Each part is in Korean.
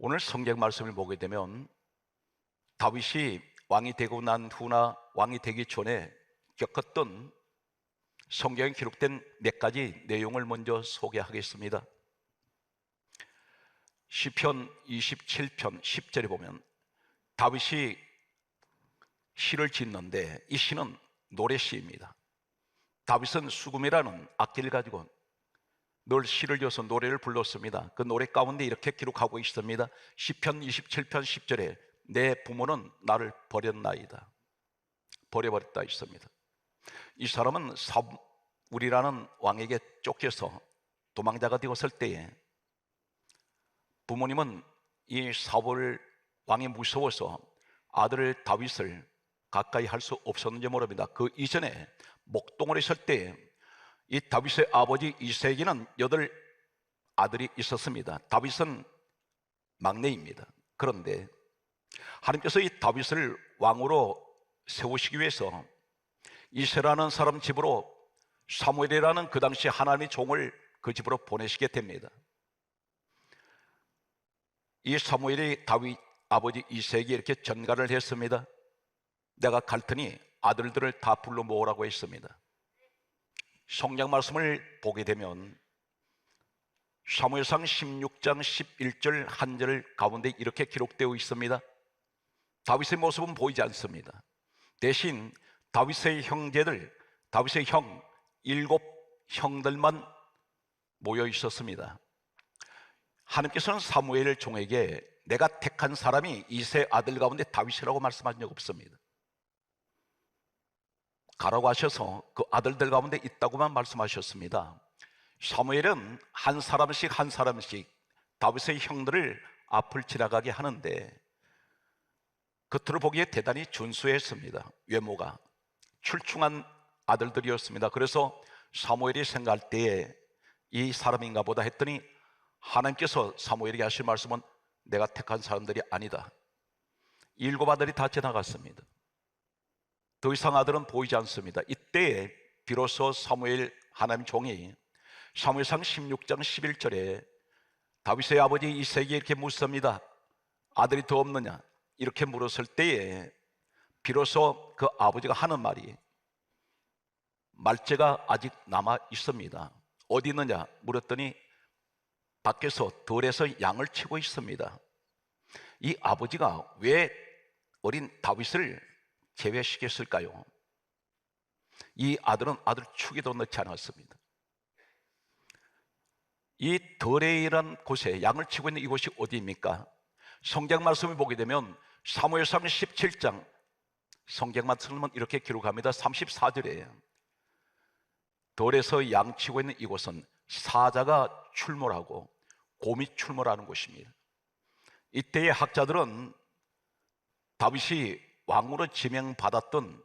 오늘 성경 말씀을 보게 되면 다윗이 왕이 되고 난 후나 왕이 되기 전에 겪었던 성경에 기록된 몇 가지 내용을 먼저 소개하겠습니다. 시편 27편 10절에 보면 다윗이 시를 짓는데 이 시는 노래시입니다. 다윗은 수금이라는 악기를 가지고 늘 시를 지어서 노래를 불렀습니다. 그 노래 가운데 이렇게 기록하고 있습니다. 시편 27편 10절에 내 부모는 나를 버렸나이다. 버려버렸다 있습니다. 이 사람은 사울이라는 왕에게 쫓겨서 도망자가 되었을 때에 부모님은 이 사울 왕이 무서워서 아들 다윗을 가까이 할 수 없었는지 모릅니다. 그 이전에 목동을 했을 때 이 다윗의 아버지 이새에게는 8 아들이 있었습니다. 다윗은 막내입니다. 그런데 하나님께서 이 다윗을 왕으로 세우시기 위해서 이새라는 사람 집으로 사무엘이라는 그 당시 하나님의 종을 그 집으로 보내시게 됩니다. 이 사무엘이 다윗 아버지 이새에게 이렇게 전가를 했습니다. 내가 갈 테니 아들들을 다 불러 모으라고 했습니다. 성경 말씀을 보게 되면 사무엘상 16장 11절 한 절 가운데 이렇게 기록되어 있습니다. 다윗의 모습은 보이지 않습니다. 대신 다윗의 형제들, 다윗의 형 7 형들만 모여 있었습니다. 하나님께서는 사무엘 종에게 내가 택한 사람이 이새 아들 가운데 다윗이라고 말씀한 적 없습니다. 가라고 하셔서 그 아들들 가운데 있다고만 말씀하셨습니다. 사무엘은 한 사람씩 한 사람씩 다윗의 형들을 앞을 지나가게 하는데 겉으로 보기에 대단히 준수했습니다. 외모가 출중한 아들들이었습니다. 그래서 사무엘이 생각할 때에 이 사람인가 보다 했더니 하나님께서 사무엘에게 하실 말씀은 내가 택한 사람들이 아니다. 7 아들이 다 지나갔습니다. 더 이상 아들은 보이지 않습니다. 이때에 비로소 사무엘 하나님 종이 사무엘상 16장 11절에 다윗의 아버지 이새에게 이렇게 묻습니다. 아들이 더 없느냐? 이렇게 물었을 때에 비로소 그 아버지가 하는 말이 말째가 아직 남아 있습니다. 어디 있느냐? 물었더니 밖에서 들에서 양을 치고 있습니다. 이 아버지가 왜 어린 다윗을 제외시켰을까요? 이 아들은 아들 축에도 넣지 않았습니다. 이 더레이라는 곳에 양을 치고 있는 이곳이 어디입니까? 성경 말씀을 보게 되면 사무엘상 17장 성경 말씀은 이렇게 기록합니다. 34절에 덜에서 양 치고 있는 이곳은 사자가 출몰하고 곰이 출몰하는 곳입니다. 이때의 학자들은 다윗이 왕으로 지명받았던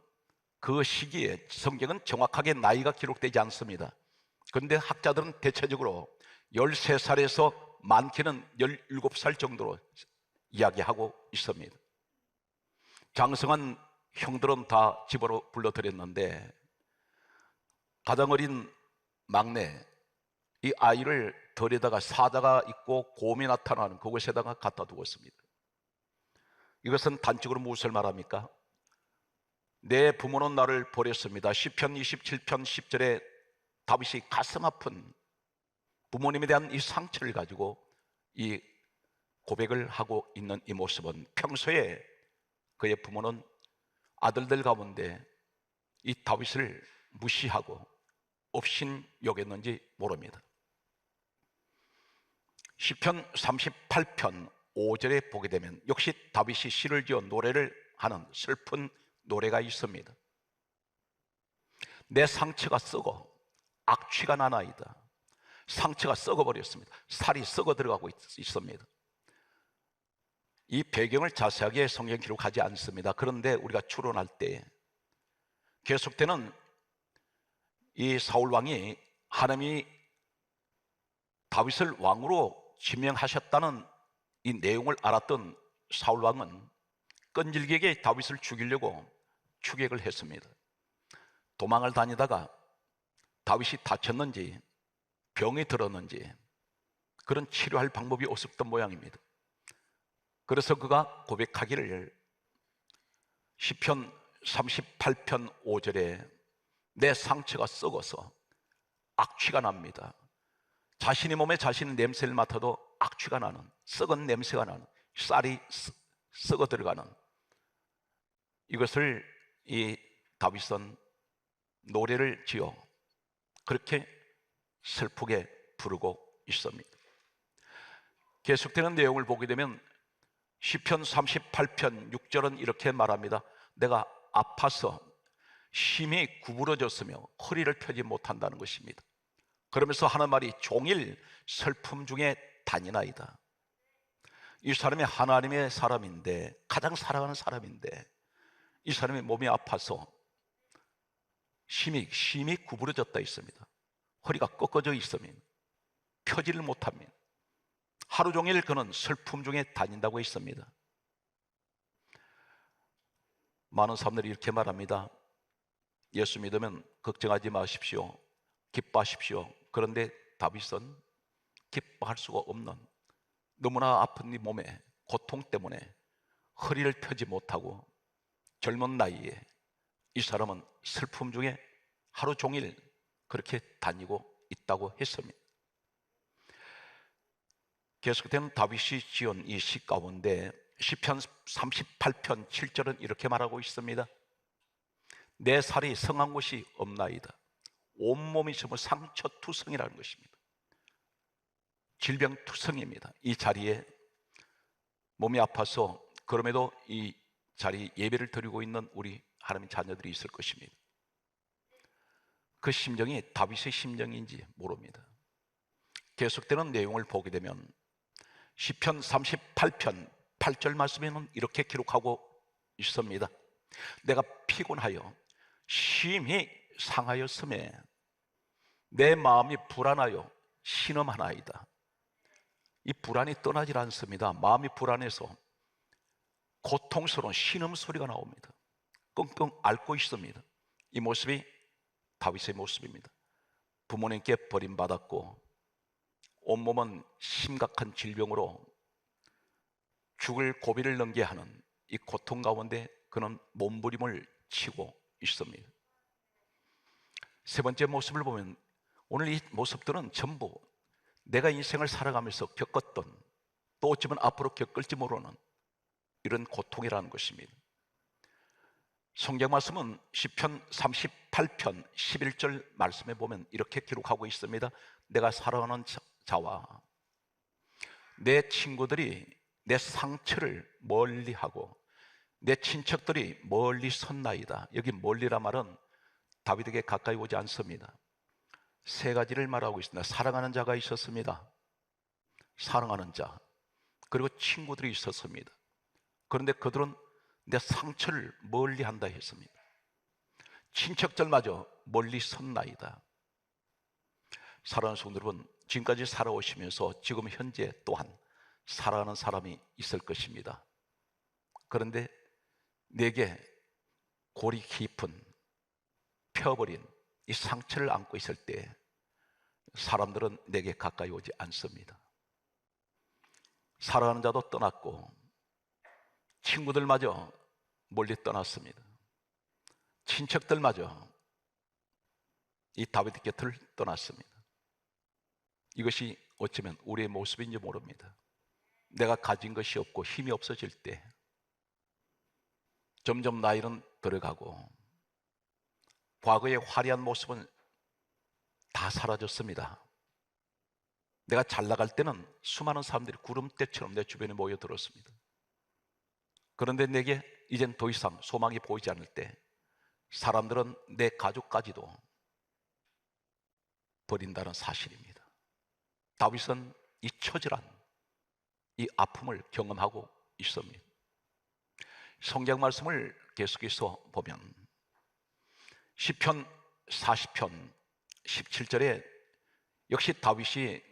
그 시기에 성경은 정확하게 나이가 기록되지 않습니다. 그런데 학자들은 대체적으로 13살에서 많게는 17살 정도로 이야기하고 있습니다. 장성한 형들은 다 집으로 불러들였는데 가장 어린 막내 이 아이를 덜에다가 사자가 있고 곰이 나타나는 그곳에다가 갖다 두었습니다. 이것은 단적으로 무엇을 말합니까? 내 부모는 나를 버렸습니다. 시편 27편 10절에 다윗이 가슴 아픈 부모님에 대한 이 상처를 가지고 이 고백을 하고 있는 이 모습은 평소에 그의 부모는 아들들 가운데 이 다윗을 무시하고 업신 여겼는지 모릅니다. 시편 38편 5절에 보게 되면 역시 다윗이 시를 지어 노래를 하는 슬픈 노래가 있습니다. 내 상처가 썩어 악취가 나나이다. 상처가 썩어버렸습니다. 살이 썩어 들어가고 있습니다. 이 배경을 자세하게 성경 기록하지 않습니다. 그런데 우리가 추론할 때 계속되는 이 사울 왕이 하나님이 다윗을 왕으로 지명하셨다는 이 내용을 알았던 사울 왕은 끈질기게 다윗을 죽이려고 추격을 했습니다. 도망을 다니다가 다윗이 다쳤는지 병이 들었는지 그런 치료할 방법이 없었던 모양입니다. 그래서 그가 고백하기를 시편 38편 5절에 내 상처가 썩어서 악취가 납니다. 자신의 몸에 자신의 냄새를 맡아도 악취가 나는, 썩은 냄새가 나는, 쌀이 썩어 들어가는, 이것을 이 다윗은 노래를 지어 그렇게 슬프게 부르고 있습니다. 계속되는 내용을 보게 되면 시편 38편 6절은 이렇게 말합니다. 내가 아파서 심히 구부러졌으며 허리를 펴지 못한다는 것입니다. 그러면서 하는 말이 종일 슬픔 중에 다니나이다. 이 사람이 하나님의 사람인데, 가장 사랑하는 사람인데, 이 사람이 몸이 아파서 심히 구부러졌다 있습니다. 허리가 꺾어져 있으면 펴지를 못합니다. 하루 종일 그는 슬픔 중에 다닌다고 했습니다. 많은 사람들이 이렇게 말합니다. 예수 믿으면 걱정하지 마십시오, 기뻐하십시오. 그런데 다윗은 기뻐할 수가 없는, 너무나 아픈 이 몸에 고통 때문에 허리를 펴지 못하고 젊은 나이에 이 사람은 슬픔 중에 하루 종일 그렇게 다니고 있다고 했습니다. 계속되는 다윗이 지은 이 시 가운데 시편 38편 7절은 이렇게 말하고 있습니다. 내 살이 성한 곳이 없나이다. 온몸이 전부 상처투성이라는 것입니다. 질병투성입니다. 이 자리에 몸이 아파서 그럼에도 이 자리 예배를 드리고 있는 우리 하나님의 자녀들이 있을 것입니다. 그 심정이 다윗의 심정인지 모릅니다. 계속되는 내용을 보게 되면 시편 38편 8절 말씀에는 이렇게 기록하고 있습니다. 내가 피곤하여 심히 상하였음에 내 마음이 불안하여 신음하나이다. 이 불안이 떠나질 않습니다. 마음이 불안해서 고통스러운 신음소리가 나옵니다. 끙끙 앓고 있습니다. 이 모습이 다윗의 모습입니다. 부모님께 버림받았고 온몸은 심각한 질병으로 죽을 고비를 넘게 하는 이 고통 가운데 그는 몸부림을 치고 있습니다. 세 번째 모습을 보면 오늘 이 모습들은 전부 내가 인생을 살아가면서 겪었던, 또 어쩌면 앞으로 겪을지 모르는 이런 고통이라는 것입니다. 성경 말씀은 시편 38편 11절 말씀에 보면 이렇게 기록하고 있습니다. 내가 사랑하는 자와 내 친구들이 내 상처를 멀리하고 내 친척들이 멀리 섰나이다. 여기 멀리란 말은 다윗에게 가까이 오지 않습니다. 세 가지를 말하고 있습니다. 사랑하는 자가 있었습니다. 사랑하는 자, 그리고 친구들이 있었습니다. 그런데 그들은 내 상처를 멀리한다 했습니다. 친척들마저 멀리 섰나이다. 사랑하는 성도 여러분, 지금까지 살아오시면서 지금 현재 또한 사랑하는 사람이 있을 것입니다. 그런데 내게 골이 깊은 펴버린 이 상처를 안고 있을 때 사람들은 내게 가까이 오지 않습니다. 사랑하는 자도 떠났고 친구들마저 멀리 떠났습니다. 친척들마저 이 다윗 곁을 떠났습니다. 이것이 어쩌면 우리의 모습인지 모릅니다. 내가 가진 것이 없고 힘이 없어질 때 점점 나이는 들어가고 과거의 화려한 모습은 다 사라졌습니다. 내가 잘 나갈 때는 수많은 사람들이 구름대처럼 내 주변에 모여들었습니다. 그런데 내게 이젠 더 이상 소망이 보이지 않을 때 사람들은 내 가족까지도 버린다는 사실입니다. 다윗은 이 처절한 이 아픔을 경험하고 있습니다. 성경 말씀을 계속해서 보면 시편 40편 17절에 역시 다윗이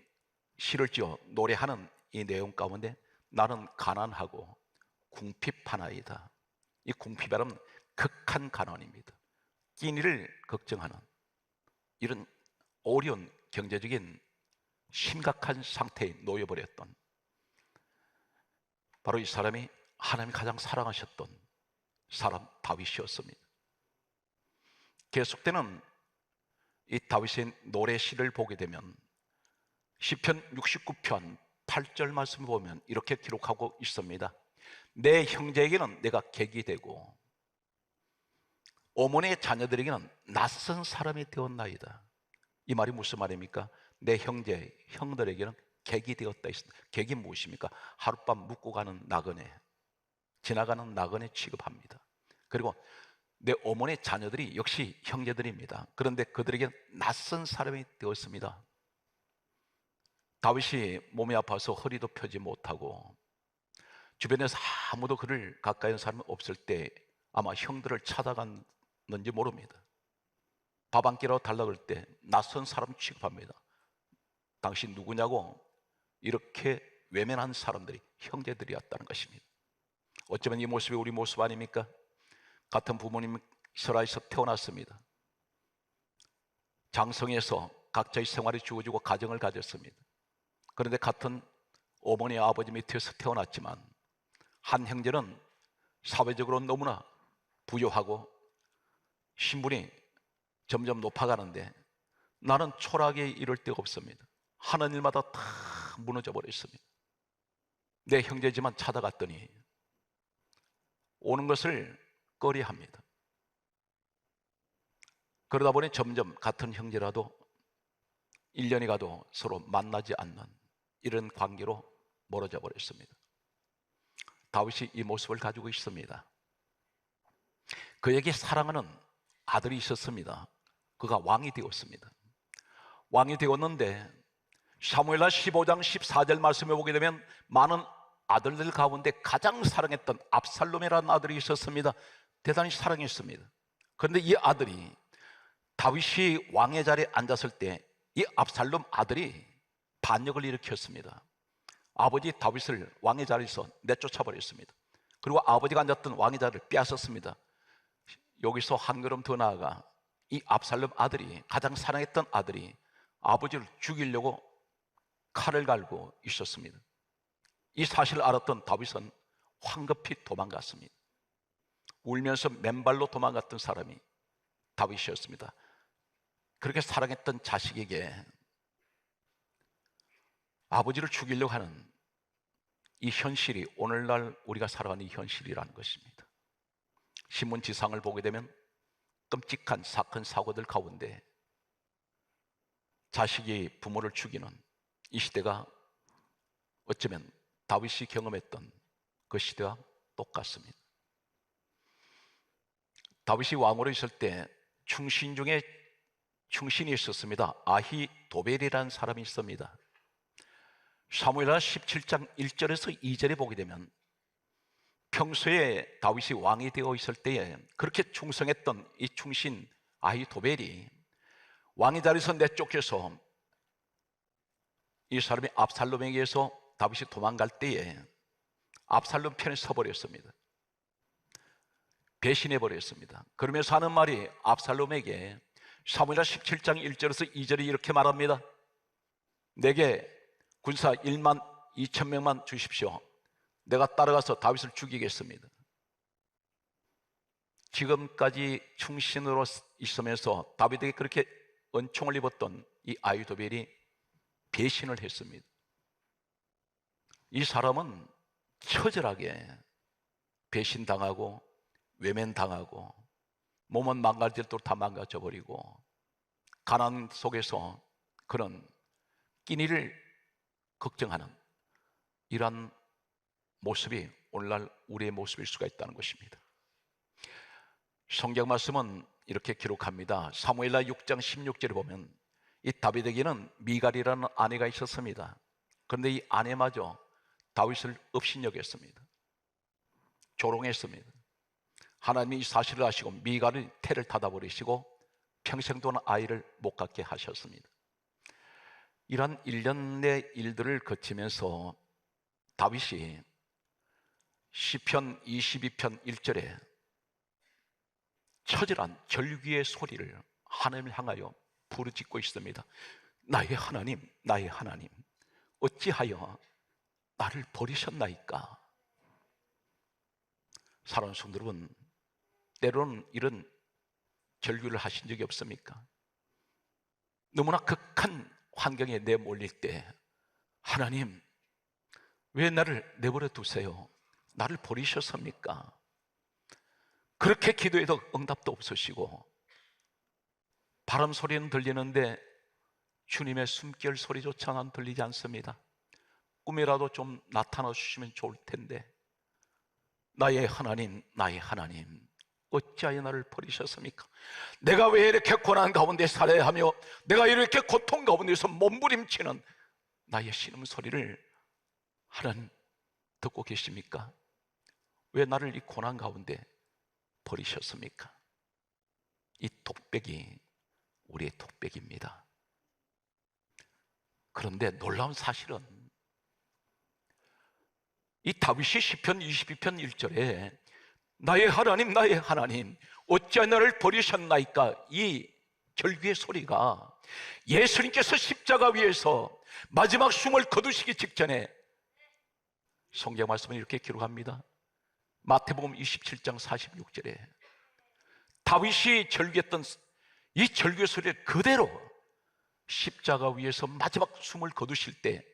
시를 지어 노래하는 이 내용 가운데 나는 가난하고 궁핍하나이다. 이 궁핍이란 극한 가난입니다. 끼니를 걱정하는 이런 어려운 경제적인 심각한 상태에 놓여버렸던, 바로 이 사람이 하나님이 가장 사랑하셨던 사람 다윗이었습니다. 계속되는 이 다윗의 노래 시를 보게 되면 시편 69편 8절 말씀을 보면 이렇게 기록하고 있습니다. 내 형제에게는 내가 객이 되고 어머니의 자녀들에게는 낯선 사람이 되었나이다. 이 말이 무슨 말입니까? 내 형제, 형들에게는 객이 되었다 했습니다. 객이 무엇입니까? 하룻밤 묵고 가는 나그네, 지나가는 나그네 취급합니다. 그리고 내 어머니의 자녀들이 역시 형제들입니다. 그런데 그들에게 낯선 사람이 되었습니다. 다윗이 몸이 아파서 허리도 펴지 못하고 주변에서 아무도 그를 가까이 하는 사람이 없을 때 아마 형들을 찾아갔는지 모릅니다. 밥 한 끼라도 달라고 할 때 낯선 사람 취급합니다. 당신 누구냐고 이렇게 외면한 사람들이 형제들이었다는 것입니다. 어쩌면 이 모습이 우리 모습 아닙니까? 같은 부모님 설아에서 태어났습니다. 장성에서 각자의 생활이 주어지고 가정을 가졌습니다. 그런데 같은 어머니 아버지 밑에서 태어났지만 한 형제는 사회적으로 너무나 부유하고 신분이 점점 높아가는데 나는 초라하게 이럴 데가 없습니다. 하는 일마다 다 무너져 버렸습니다. 내 형제지만 찾아갔더니 오는 것을 꺼려합니다. 그러다 보니 점점 같은 형제라도 1년이 가도 서로 만나지 않는 이런 관계로 멀어져 버렸습니다. 다윗이 이 모습을 가지고 있습니다. 그에게 사랑하는 아들이 있었습니다. 그가 왕이 되었습니다. 왕이 되었는데 사무엘하 15장 14절 말씀에 보게 되면 많은 아들들 가운데 가장 사랑했던 압살롬이라는 아들이 있었습니다. 대단히 사랑했습니다. 그런데 이 아들이 다윗이 왕의 자리에 앉았을 때 이 압살롬 아들이 반역을 일으켰습니다. 아버지 다윗을 왕의 자리에서 내쫓아 버렸습니다. 그리고 아버지가 앉았던 왕의 자리를 빼앗았습니다. 여기서 한 걸음 더 나아가 이 압살롬 아들이, 가장 사랑했던 아들이 아버지를 죽이려고 칼을 갈고 있었습니다. 이 사실을 알았던 다윗은 황급히 도망갔습니다. 울면서 맨발로 도망갔던 사람이 다윗이었습니다. 그렇게 사랑했던 자식에게 아버지를 죽이려고 하는 이 현실이 오늘날 우리가 살아가는 이 현실이라는 것입니다. 신문지상을 보게 되면 끔찍한 사건 사고들 가운데 자식이 부모를 죽이는 이 시대가 어쩌면 다윗이 경험했던 그 시대와 똑같습니다. 다윗이 왕으로 있을 때 충신 중에 충신이 있었습니다. 아히도벨이라는 사람이 있습니다. 사무엘하 17장 1절에서 2절에 보게 되면 평소에 다윗이 왕이 되어 있을 때에 그렇게 충성했던 이 충신 아히도벨이 왕의 자리에서 내쫓겨서 이 사람이 압살롬에게 의해서 다윗이 도망갈 때에 압살롬 편에 서버렸습니다. 배신해 버렸습니다. 그러면서 하는 말이 압살롬에게 사무엘하 17장 1절에서 2절이 이렇게 말합니다. 내게 군사 1만 2천 명만 주십시오. 내가 따라가서 다윗을 죽이겠습니다. 지금까지 충신으로 있으면서 다윗에게 그렇게 은총을 입었던 이 아히도벨이 배신을 했습니다. 이 사람은 처절하게 배신당하고 외면당하고 몸은 망가질 대로 다 망가져버리고 가난 속에서 그런 끼니를 걱정하는 이러한 모습이 오늘날 우리의 모습일 수가 있다는 것입니다. 성경 말씀은 이렇게 기록합니다. 사무엘하 6장 16절에 보면 이 다윗에게는 미갈이라는 아내가 있었습니다. 그런데 이 아내마저 다윗을 업신여겼습니다. 조롱했습니다. 하나님이 이 사실을 아시고 미갈의 태를 닫아버리시고 평생 동안 아이를 못 갖게 하셨습니다. 이러한 일련의 일들을 거치면서 다윗이 시편 22편 1절에 처절한 절규의 소리를 하나님을 향하여 부르짖고 있습니다. 나의 하나님, 나의 하나님, 어찌하여 나를 버리셨나이까? 사랑하는 성도 여러분, 때로는 이런 절규를 하신 적이 없습니까? 너무나 극한 환경에 내몰릴 때 하나님, 왜 나를 내버려 두세요? 나를 버리셨습니까? 그렇게 기도해도 응답도 없으시고 바람 소리는 들리는데 주님의 숨결 소리조차는 들리지 않습니다. 꿈이라도 좀 나타나 주시면 좋을 텐데, 나의 하나님, 나의 하나님, 어찌하여 나를 버리셨습니까? 내가 왜 이렇게 고난 가운데 살아야 하며 내가 이렇게 고통 가운데서 몸부림치는 나의 신음소리를 하나님 듣고 계십니까? 왜 나를 이 고난 가운데 버리셨습니까? 이 톡백이 우리의 톡백입니다. 그런데 놀라운 사실은 이 다윗이 시편 22편 1절에 나의 하나님, 나의 하나님, 어찌하여 나를 버리셨나이까, 이 절규의 소리가 예수님께서 십자가 위에서 마지막 숨을 거두시기 직전에 성경 말씀은 이렇게 기록합니다. 마태복음 27장 46절에 다윗이 절규했던 이 절규의 소리를 그대로 십자가 위에서 마지막 숨을 거두실 때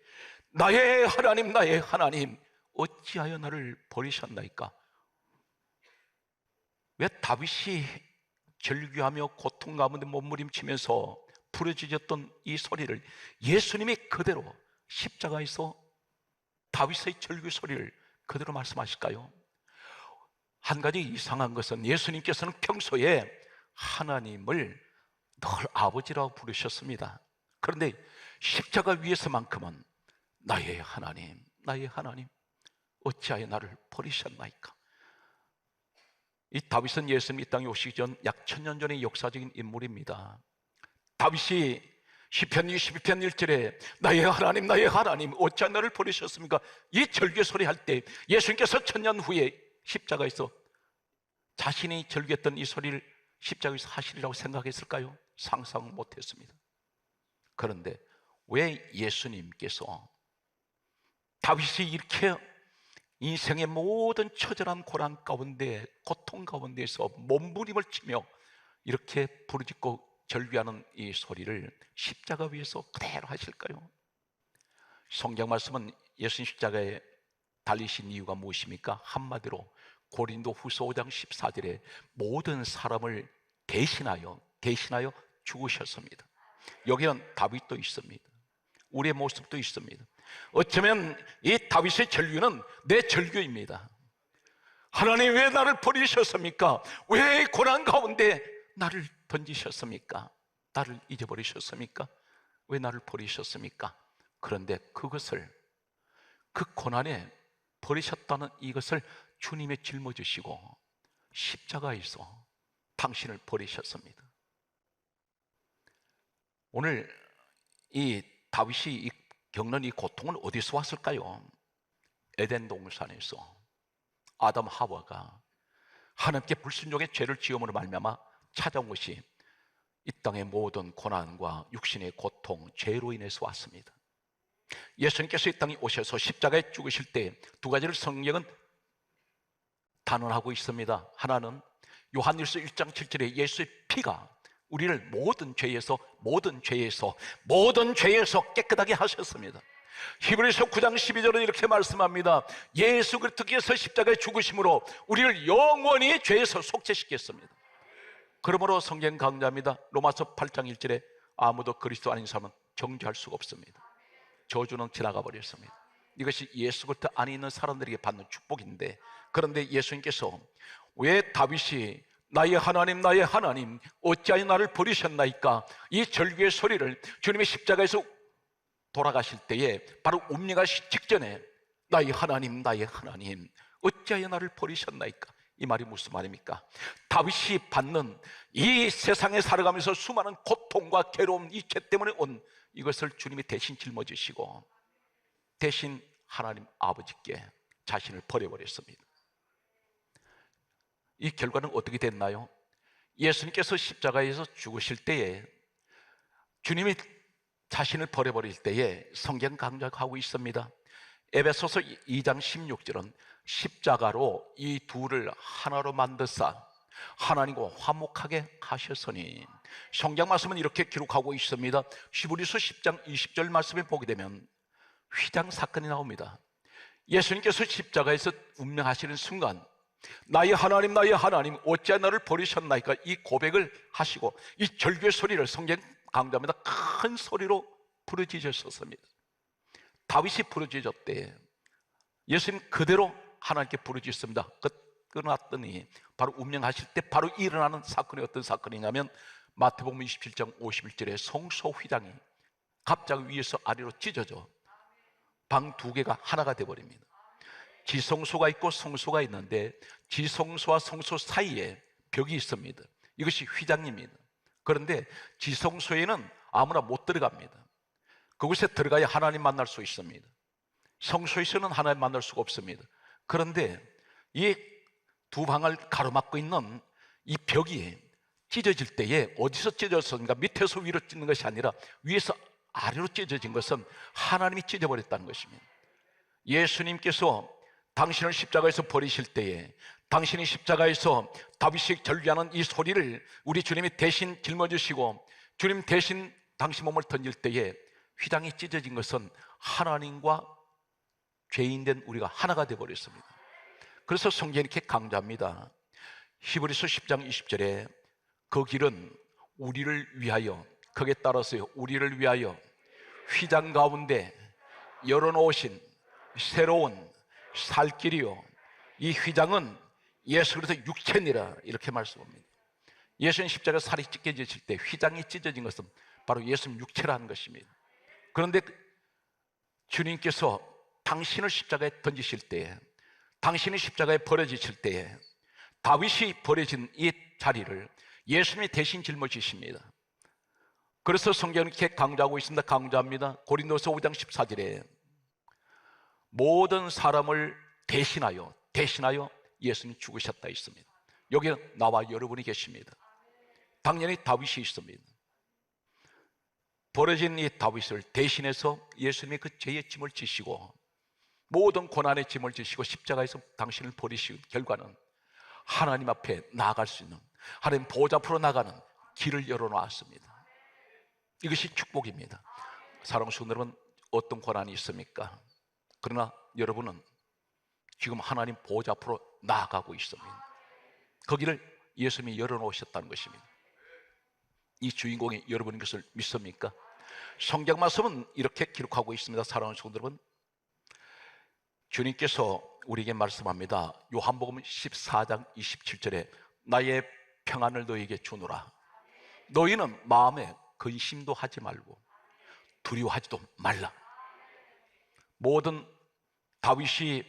나의 하나님, 나의 하나님, 어찌하여 나를 버리셨나이까? 왜 다윗이 절규하며 고통 가운데 몸부림치면서 부르짖었던 이 소리를 예수님이 그대로 십자가에서 다윗의 절규 소리를 그대로 말씀하실까요? 한 가지 이상한 것은 예수님께서는 평소에 하나님을 늘 아버지라고 부르셨습니다. 그런데 십자가 위에서만큼은 나의 하나님, 나의 하나님, 어찌하여 나를 버리셨나이까? 이 다윗은 예수님이 이 땅에 오시기 전 약 1000년 전의 역사적인 인물입니다. 다윗이 시편 22편 1절에 나의 하나님, 나의 하나님, 어찌하여 나를 버리셨습니까? 이 절규 소리 할 때 예수님께서 1000년 후에 십자가에서 자신이 절규했던 이 소리를 십자가에서 하시리라고 생각했을까요? 상상 못했습니다. 그런데 왜 예수님께서 다윗이 이렇게 인생의 모든 처절한 고난 가운데, 고통 가운데서 몸부림을 치며 이렇게 부르짖고 절규하는 이 소리를 십자가 위에서 그대로 하실까요? 성경 말씀은 예수님 십자가에 달리신 이유가 무엇입니까? 한마디로 고린도 후서 5장 14절에 모든 사람을 대신하여 죽으셨습니다. 여기는 다윗도 있습니다. 우리의 모습도 있습니다. 어쩌면 이 다윗의 절규는 내 절규입니다. 하나님, 왜 나를 버리셨습니까? 왜 고난 가운데 나를 던지셨습니까? 나를 잊어버리셨습니까? 왜 나를 버리셨습니까? 그런데 그것을, 그 고난에 버리셨다는 이것을 주님이 짊어지시고 십자가에서 당신을 버리셨습니다. 오늘 이 다윗이 겪는 이 고통은 어디서 왔을까요? 에덴 동산에서 아담 하와가 하나님께 불순종의 죄를 지음으로 말미암아 찾아온 것이 이 땅의 모든 고난과 육신의 고통, 죄로 인해서 왔습니다. 예수님께서 이 땅에 오셔서 십자가에 죽으실 때 두 가지를 성경은 단언하고 있습니다. 하나는 요한일서 1장 7절에 예수의 피가 우리를 모든 죄에서 깨끗하게 하셨습니다. 히브리서 9장 12절은 이렇게 말씀합니다. 예수 그리스도께서 십자가에 죽으심으로 우리를 영원히 죄에서 속죄시켰습니다. 그러므로 성경 강조합니다. 로마서 8장 1절에 아무도 그리스도 아닌 사람은 정죄할 수가 없습니다. 저주는 지나가 버렸습니다. 이것이 예수 그리스도 안에 있는 사람들에게 받는 축복인데, 그런데 예수님께서 왜 다윗이 나의 하나님, 나의 하나님, 어찌하여 나를 버리셨나이까, 이 절규의 소리를 주님의 십자가에서 돌아가실 때에 바로 운명하시기 직전에 나의 하나님, 나의 하나님, 어찌하여 나를 버리셨나이까, 이 말이 무슨 말입니까? 다윗이 받는 이 세상에 살아가면서 수많은 고통과 괴로움, 이 죄 때문에 온 이것을 주님이 대신 짊어지시고 대신 하나님 아버지께 자신을 버려버렸습니다. 이 결과는 어떻게 됐나요? 예수님께서 십자가에서 죽으실 때에, 주님이 자신을 버려버릴 때에 성경 강조하고 있습니다. 에베소서 2장 16절은 십자가로 이 둘을 하나로 만드사 하나님과 화목하게 하셨으니, 성경 말씀은 이렇게 기록하고 있습니다. 히브리서 10장 20절 말씀에 보게 되면 휘장 사건이 나옵니다. 예수님께서 십자가에서 운명하시는 순간 나의 하나님 나의 하나님 어찌 나를 버리셨나이까, 이 고백을 하시고 이 절규의 소리를 성경 강조합니다. 큰 소리로 부르짖으셨습니다. 다윗이 부르짖었대. 예수님 그대로 하나님께 부르짖습니다. 끝났더니 바로 운명하실 때 바로 일어나는 사건이 어떤 사건이냐면, 마태복음 27장 51절에 성소 휘장이 갑자기 위에서 아래로 찢어져 방 두 개가 하나가 되어버립니다. 지성소가 있고 성소가 있는데 지성소와 성소 사이에 벽이 있습니다. 이것이 휘장입니다. 그런데 지성소에는 아무나 못 들어갑니다. 그곳에 들어가야 하나님 만날 수 있습니다. 성소에서는 하나님 만날 수가 없습니다. 그런데 이 두 방을 가로막고 있는 이 벽이 찢어질 때에 어디서 찢어졌습니까? 밑에서 위로 찢는 것이 아니라 위에서 아래로 찢어진 것은 하나님이 찢어버렸다는 것입니다. 예수님께서 당신을 십자가에서 버리실 때에 당신이 십자가에서 다윗이 절규하는 이 소리를 우리 주님이 대신 짊어지시고 주님 대신 당신 몸을 던질 때에 휘장이 찢어진 것은 하나님과 죄인된 우리가 하나가 되어버렸습니다. 그래서 성경이 이렇게 강조합니다. 히브리서 10장 20절에 그 길은 우리를 위하여, 거기에 따라서요, 우리를 위하여 휘장 가운데 열어놓으신 새로운 살 길이요, 이 휘장은 예수 그리스도의 육체니라, 이렇게 말씀합니다. 예수님 십자가 살이 찢겨질 때 휘장이 찢어진 것은 바로 예수님 육체라는 것입니다. 그런데 주님께서 당신을 십자가에 던지실 때에, 당신이 십자가에 버려지실 때에 다윗이 버려진 이 자리를 예수님이 대신 짊어지십니다. 그래서 성경은 이렇게 강조하고 있습니다. 강조합니다. 고린도서 5장 14절에 모든 사람을 대신하여 예수님이 죽으셨다 있습니다. 여기는 나와 여러분이 계십니다. 당연히 다윗이 있습니다. 버려진 이 다윗을 대신해서 예수님이 그 죄의 짐을 지시고 모든 고난의 짐을 지시고 십자가에서 당신을 버리신 결과는 하나님 앞에 나아갈 수 있는, 하나님 보좌 앞으로 나가는 길을 열어놓았습니다. 이것이 축복입니다. 사랑하는 성도 여러분, 어떤 고난이 있습니까? 그러나 여러분은 지금 하나님 보좌 앞으로 나아가고 있습니다. 거기를 예수님이 열어놓으셨다는 것입니다. 이 주인공이 여러분인 것을 믿습니까? 성경 말씀은 이렇게 기록하고 있습니다. 사랑하는 성도 여러분, 주님께서 우리에게 말씀합니다. 요한복음 14장 27절에 나의 평안을 너희에게 주노라. 너희는 마음에 근심도 하지 말고 두려워하지도 말라. 모든 다윗이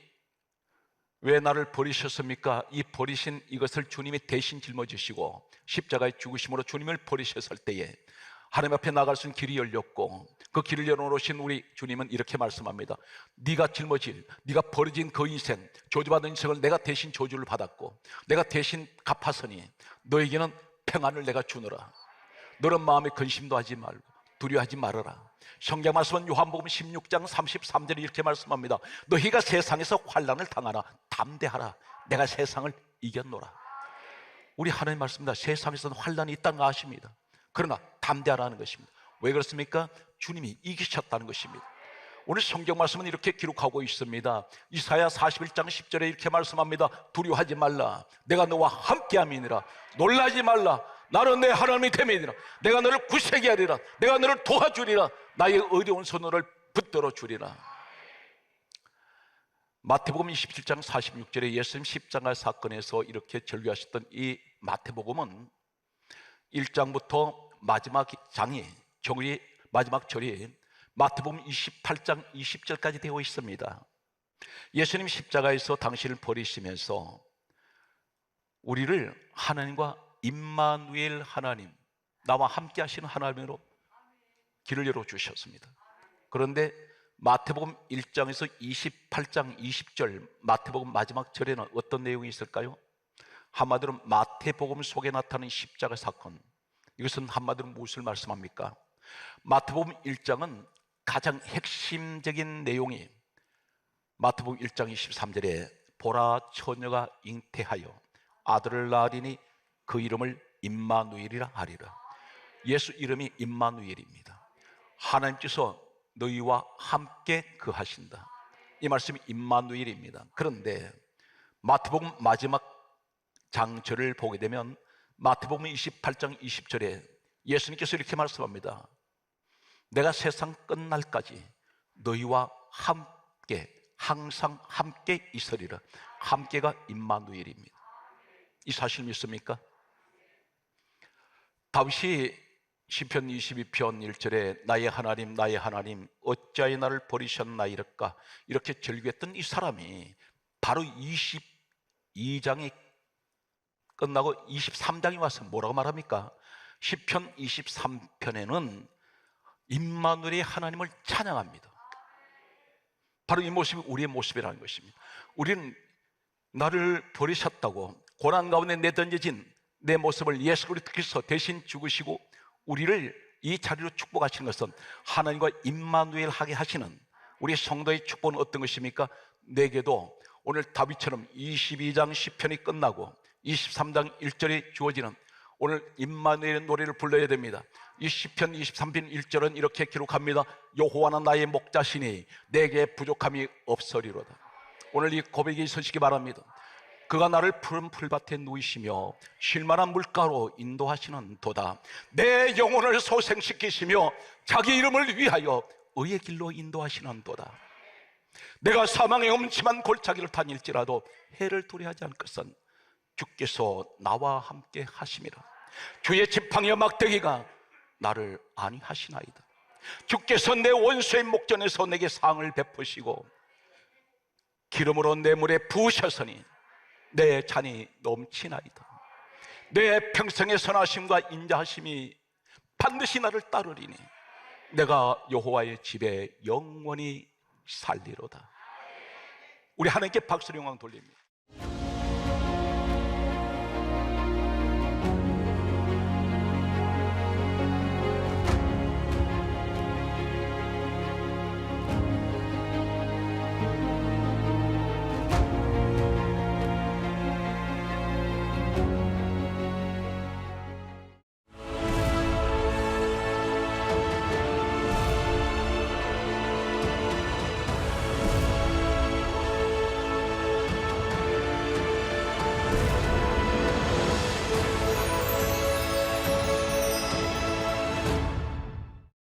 왜 나를 버리셨습니까? 이 버리신 이것을 주님이 대신 짊어지시고 십자가의 죽으심으로 주님을 버리셨을 때에 하나님 앞에 나갈 수 있는 길이 열렸고, 그 길을 열어놓으신 우리 주님은 이렇게 말씀합니다. 네가 짊어질, 네가 버려진 그 인생, 저주받은 인생을 내가 대신 저주를 받았고 내가 대신 갚았으니 너에게는 평안을 내가 주노라. 너는 마음에 근심도 하지 말고 두려워하지 말아라. 성경 말씀은 요한복음 16장 33절에 이렇게 말씀합니다. 너희가 세상에서 환난을 당하나 담대하라. 내가 세상을 이겼노라. 우리 하나님 말씀입니다. 세상에서는 환난이 있다는 거 아십니다. 그러나 담대하라는 것입니다. 왜 그렇습니까? 주님이 이기셨다는 것입니다. 오늘 성경 말씀은 이렇게 기록하고 있습니다. 이사야 41장 10절에 이렇게 말씀합니다. 두려워하지 말라. 내가 너와 함께함이니라. 놀라지 말라. 나는 내 하나님이 됨이니라. 내가 너를 굳세게 하리라. 내가 너를 도와주리라. 나의 어려운 손을 붙들어 주리라. 마태복음 27장 46절에 예수님 십자가 사건에서 이렇게 절규하셨던 이 마태복음은 1장부터 마지막 장이, 정리 마지막 절이 마태복음 28장 20절까지 되어 있습니다. 예수님 십자가에서 당신을 버리시면서 우리를 하나님과 임마누엘 하나님, 나와 함께 하시는 하나님으로 길을 열어주셨습니다. 그런데 마태복음 1장에서 28장 20절 마태복음 마지막 절에는 어떤 내용이 있을까요? 한마디로 마태복음 속에 나타나는 십자가 사건, 이것은 한마디로 무엇을 말씀합니까? 마태복음 1장은 가장 핵심적인 내용이 마태복음 1장 23절에 보라, 처녀가 잉태하여 아들을 낳으리니 그 이름을 임마누엘이라 하리라. 예수 이름이 임마누엘입니다. 하나님께서 너희와 함께 거하신다. 이 말씀이 임마누엘입니다. 그런데 마태복음 마지막 장절을 보게 되면 마태복음 28장 20절에 예수님께서 이렇게 말씀합니다. 내가 세상 끝날까지 너희와 함께, 항상 함께 있으리라. 함께가 임마누엘입니다. 이 사실 믿습니까? 다윗이 시편 22편 1절에 나의 하나님 나의 하나님 어찌하여 나를 버리셨나이까 이렇게 절규했던 이 사람이 바로 22장이 끝나고 23장이 와서 뭐라고 말합니까? 시편 23편에는 임마누엘의 하나님을 찬양합니다. 바로 이 모습이 우리의 모습이라는 것입니다. 우리는 나를 버리셨다고 고난 가운데 내던져진 내 모습을 예수 그리스도께서 대신 죽으시고 우리를 이 자리로 축복하시는 것은 하나님과 임마누엘 하게 하시는 우리 성도의 축복은 어떤 것입니까? 내게도 오늘 다윗처럼 22장 시편이 끝나고 23장 1절이 주어지는 오늘 임마누엘의 노래를 불러야 됩니다. 이 시편 23편 1절은 이렇게 기록합니다. 여호와는 나의 목자시니 내게 부족함이 없으리로다. 오늘 이 고백이 서시기 바랍니다. 그가 나를 푸른 풀밭에 누이시며 쉴만한 물가로 인도하시는 도다. 내 영혼을 소생시키시며 자기 이름을 위하여 의의 길로 인도하시는 도다. 내가 사망의 음침한 골짜기를 다닐지라도 해를 두려워하지 않을 것은 주께서 나와 함께 하심이라. 주의 지팡이와 막대기가 나를 안위하시나이다. 주께서 내 원수의 목전에서 내게 상을 베푸시고 기름으로 내 물에 부으셨으니 내 잔이 넘치나이다. 내 평생의 선하심과 인자하심이 반드시 나를 따르리니 내가 여호와의 집에 영원히 살리로다. 우리 하나님께 박수를 영광 돌립니다.